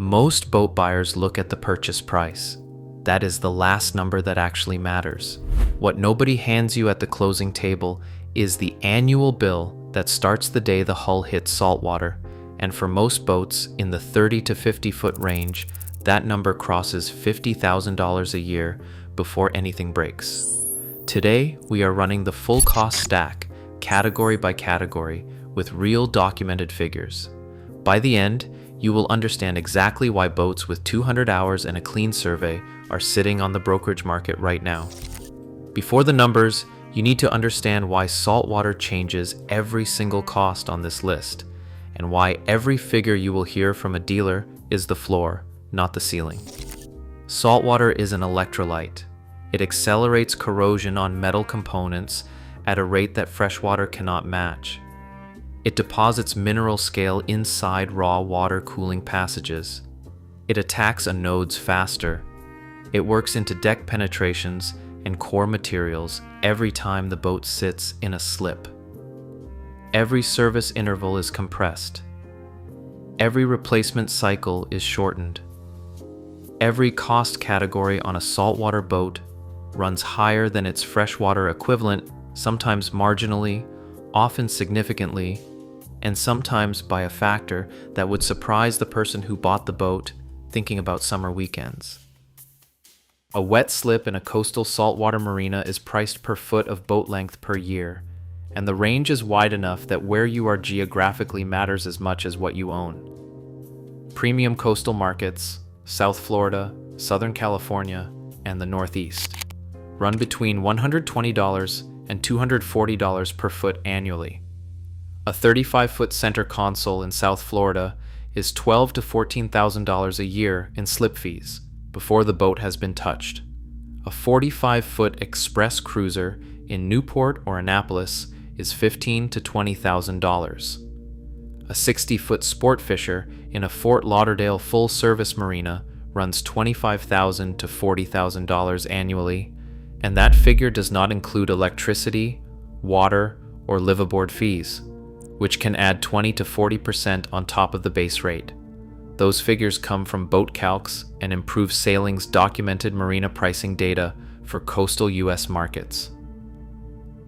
Most boat buyers look at the purchase price. That is the last number that actually matters. What nobody hands you at the closing table is the annual bill that starts the day the hull hits saltwater, and for most boats in the 30 to 50 foot range, that number crosses $50,000 a year before anything breaks. Today, we are running the full cost stack, category by category, with real documented figures. By the end, you will understand exactly why boats with 200 hours and a clean survey are sitting on the brokerage market right now. Before the numbers, you need to understand why saltwater changes every single cost on this list, and why every figure you will hear from a dealer is the floor, not the ceiling. Saltwater is an electrolyte. It accelerates corrosion on metal components at a rate that freshwater cannot match. It deposits mineral scale inside raw water cooling passages. It attacks anodes faster. It works into deck penetrations and core materials every time the boat sits in a slip. Every service interval is compressed. Every replacement cycle is shortened. Every cost category on a saltwater boat runs higher than its freshwater equivalent, sometimes marginally, often significantly, and sometimes by a factor that would surprise the person who bought the boat thinking about summer weekends. A wet slip in a coastal saltwater marina is priced per foot of boat length per year, and the range is wide enough that where you are geographically matters as much as what you own. Premium coastal markets, South Florida, Southern California, and the Northeast, run between $120 and $240 per foot annually. A 35-foot center console in South Florida is $12,000 to $14,000 a year in slip fees before the boat has been touched. A 45-foot express cruiser in Newport or Annapolis is $15,000 to $20,000. A 60-foot sportfisher in a Fort Lauderdale full-service marina runs $25,000 to $40,000 annually, and that figure does not include electricity, water, or liveaboard fees, which can add 20 to 40% on top of the base rate. Those figures come from Boat Calcs and Improved Sailing's documented marina pricing data for coastal U.S. markets.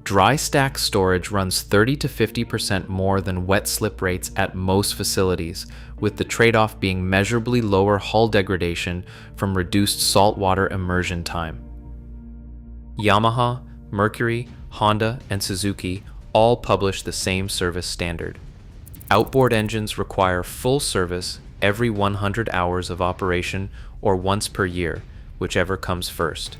Dry stack storage runs 30 to 50% more than wet slip rates at most facilities, with the trade-off being measurably lower hull degradation from reduced saltwater immersion time. Yamaha, Mercury, Honda, and Suzuki all publish the same service standard. Outboard engines require full service every 100 hours of operation or once per year, whichever comes first.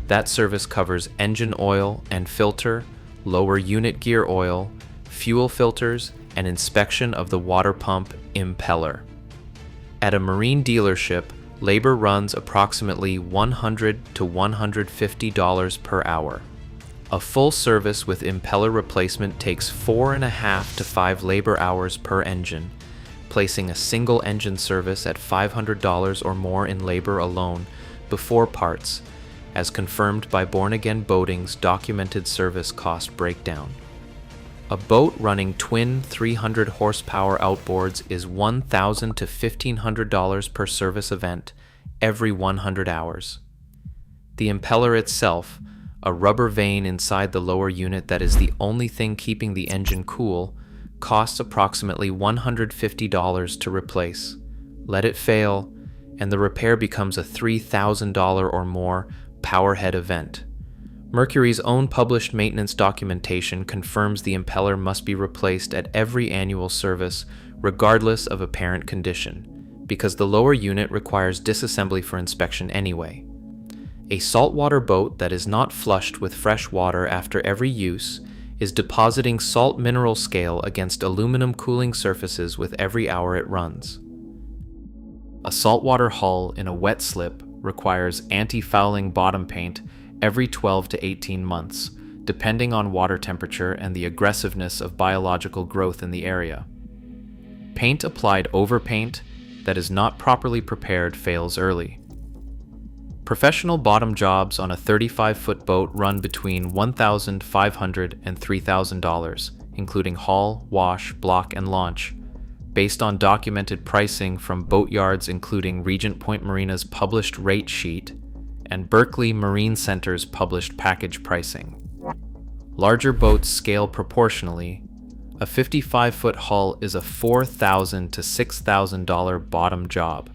That service covers engine oil and filter, lower unit gear oil, fuel filters, and inspection of the water pump impeller. At a marine dealership, labor runs approximately $100 to $150 per hour. A full service with impeller replacement takes 4.5 to 5 labor hours per engine, placing a single engine service at $500 or more in labor alone before parts, as confirmed by Born Again Boating's documented service cost breakdown. A boat running twin 300 horsepower outboards is $1,000 to $1,500 per service event every 100 hours. The impeller itself, a rubber vane inside the lower unit that is the only thing keeping the engine cool, costs approximately $150 to replace. Let it fail, and the repair becomes a $3,000 or more powerhead event. Mercury's own published maintenance documentation confirms the impeller must be replaced at every annual service, regardless of apparent condition, because the lower unit requires disassembly for inspection anyway. A saltwater boat that is not flushed with fresh water after every use is depositing salt mineral scale against aluminum cooling surfaces with every hour it runs. A saltwater hull in a wet slip requires anti-fouling bottom paint every 12 to 18 months, depending on water temperature and the aggressiveness of biological growth in the area. Paint applied over paint that is not properly prepared fails early. Professional bottom jobs on a 35-foot boat run between $1,500 and $3,000, including haul, wash, block, and launch. based on documented pricing from boatyards including Regent Point Marina's published rate sheet and Berkeley Marine Center's published package pricing. Larger boats scale proportionally. A 55-foot hull is a $4,000 to $6,000 bottom job.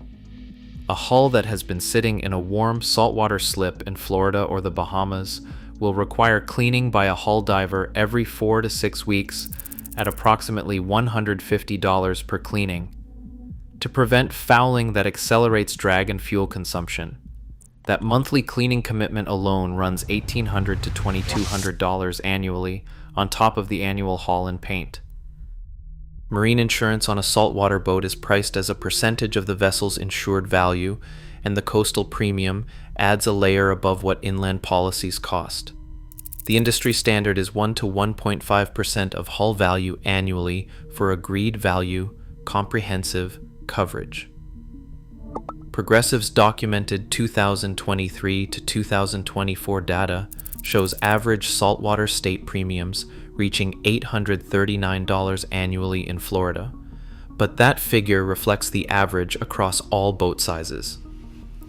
A hull that has been sitting in a warm saltwater slip in Florida or the Bahamas will require cleaning by a hull diver every 4 to 6 weeks at approximately $150 per cleaning, to prevent fouling that accelerates drag and fuel consumption. That monthly cleaning commitment alone runs $1,800 to $2,200 annually on top of the annual haul and paint. Marine insurance on a saltwater boat is priced as a percentage of the vessel's insured value, and the coastal premium adds a layer above what inland policies cost. The industry standard is 1 to 1.5% of hull value annually for agreed value, comprehensive coverage. Progressive's documented 2023 to 2024 data shows average saltwater state premiums reaching $839 annually in Florida, but that figure reflects the average across all boat sizes.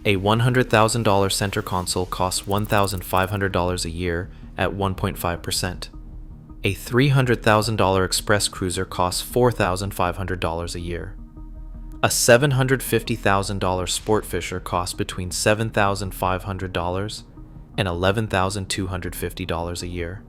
A $100,000 center console costs $1,500 a year at 1.5%. A $300,000 express cruiser costs $4,500 a year. A $750,000 sportfisher costs between $7,500 and $11,250 a year.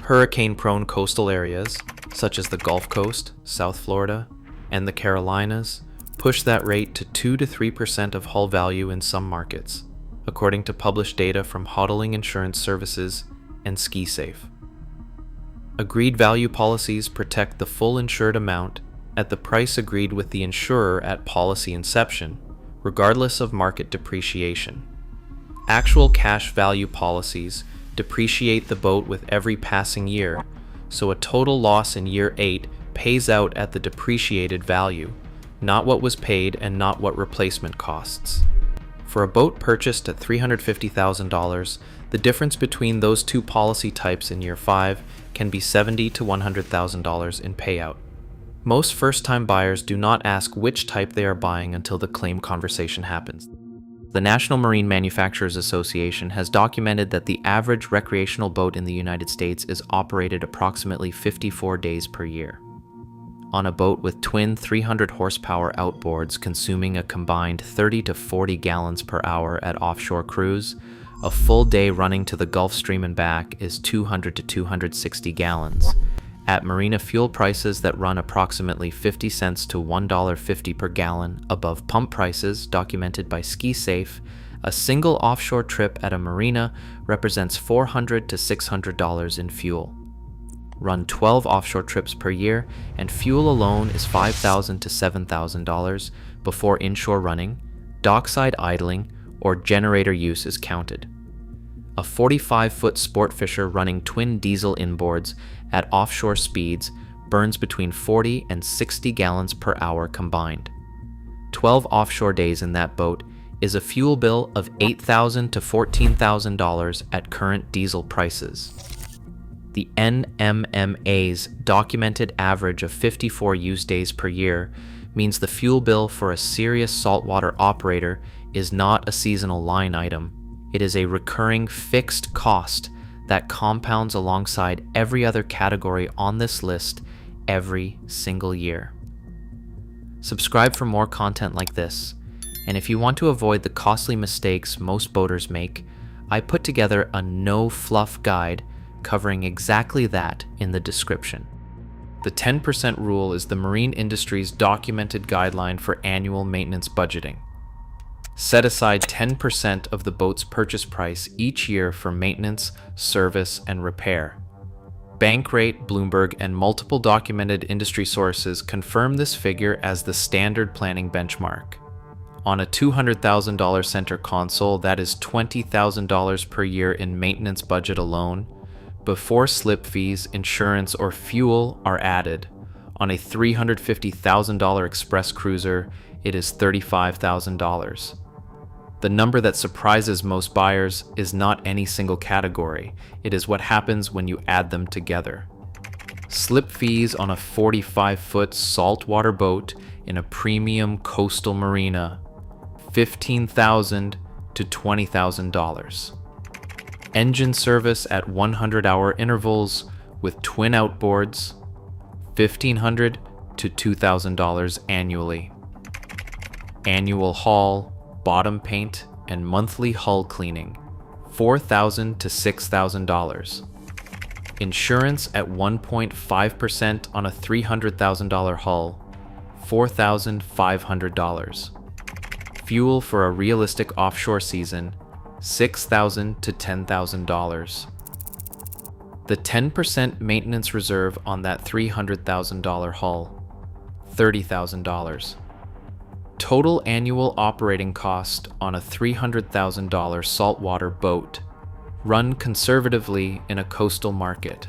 Hurricane-prone coastal areas, such as the Gulf Coast, South Florida, and the Carolinas, push that rate to 2 to 3% of hull value in some markets, according to published data from Hodling Insurance Services and SkiSafe. Agreed value policies protect the full insured amount at the price agreed with the insurer at policy inception, regardless of market depreciation. Actual cash value policies depreciate the boat with every passing year, so a total loss in year 8 pays out at the depreciated value, not what was paid and not what replacement costs. For a boat purchased at $350,000, the difference between those two policy types in year 5 can be $70,000 to $100,000 in payout. Most first-time buyers do not ask which type they are buying until the claim conversation happens. The National Marine Manufacturers Association has documented that the average recreational boat in the United States is operated approximately 54 days per year. On a boat with twin 300 horsepower outboards consuming a combined 30 to 40 gallons per hour at offshore cruise, a full day running to the Gulf Stream and back is 200 to 260 gallons. At Marina fuel prices that run approximately 50 cents to $1.50 per gallon above pump prices documented by SkiSafe, a single offshore trip at a marina represents $400 to $600 in fuel. Run 12 offshore trips per year, and fuel alone is $5,000 to $7,000 before inshore running, dockside idling, or generator use is counted. A 45-foot sportfisher running twin diesel inboards at offshore speeds burns between 40 and 60 gallons per hour combined. 12 offshore days in that boat is a fuel bill of $8,000 to $14,000 at current diesel prices. The NMMA's documented average of 54 use days per year means the fuel bill for a serious saltwater operator is not a seasonal line item. It is a recurring fixed cost that compounds alongside every other category on this list every single year. Subscribe for more content like this, and if you want to avoid the costly mistakes most boaters make, I put together a no-fluff guide covering exactly that in the description. The 10% rule is the marine industry's documented guideline for annual maintenance budgeting. Set aside 10% of the boat's purchase price each year for maintenance, service, and repair. Bankrate, Bloomberg, and multiple documented industry sources confirm this figure as the standard planning benchmark. On a $200,000 center console, that is $20,000 per year in maintenance budget alone, before slip fees, insurance, or fuel are added. On a $350,000 express cruiser, it is $35,000. The number that surprises most buyers is not any single category. It is what happens when you add them together. Slip fees on a 45-foot saltwater boat in a premium coastal marina, $15,000 to $20,000. Engine service at 100-hour intervals with twin outboards, $1,500 to $2,000 annually. Annual hull, bottom paint, and monthly hull cleaning, $4,000 to $6,000. Insurance at 1.5% on a $300,000 hull, $4,500. Fuel for a realistic offshore season, $6,000 to $10,000. The 10% maintenance reserve on that $300,000 hull, $30,000. Total annual operating cost on a $300,000 saltwater boat, run conservatively in a coastal market,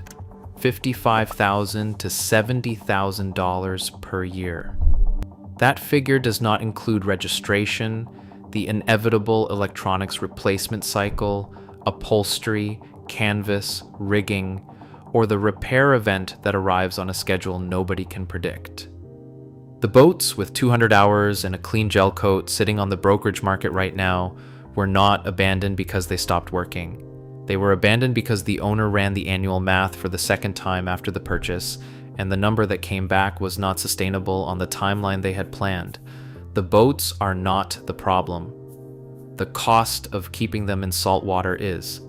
$55,000 to $70,000 per year. That figure does not include registration, the inevitable electronics replacement cycle, upholstery, canvas, rigging, or the repair event that arrives on a schedule nobody can predict. The boats with 200 hours and a clean gel coat sitting on the brokerage market right now were not abandoned because they stopped working. They were abandoned because the owner ran the annual math for the second time after the purchase, and the number that came back was not sustainable on the timeline they had planned. The boats are not the problem. The cost of keeping them in salt water is.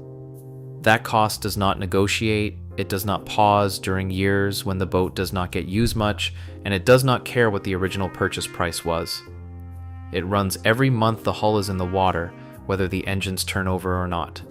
That cost does not negotiate, it does not pause during years when the boat does not get used much, and it does not care what the original purchase price was. It runs every month the hull is in the water, whether the engines turn over or not.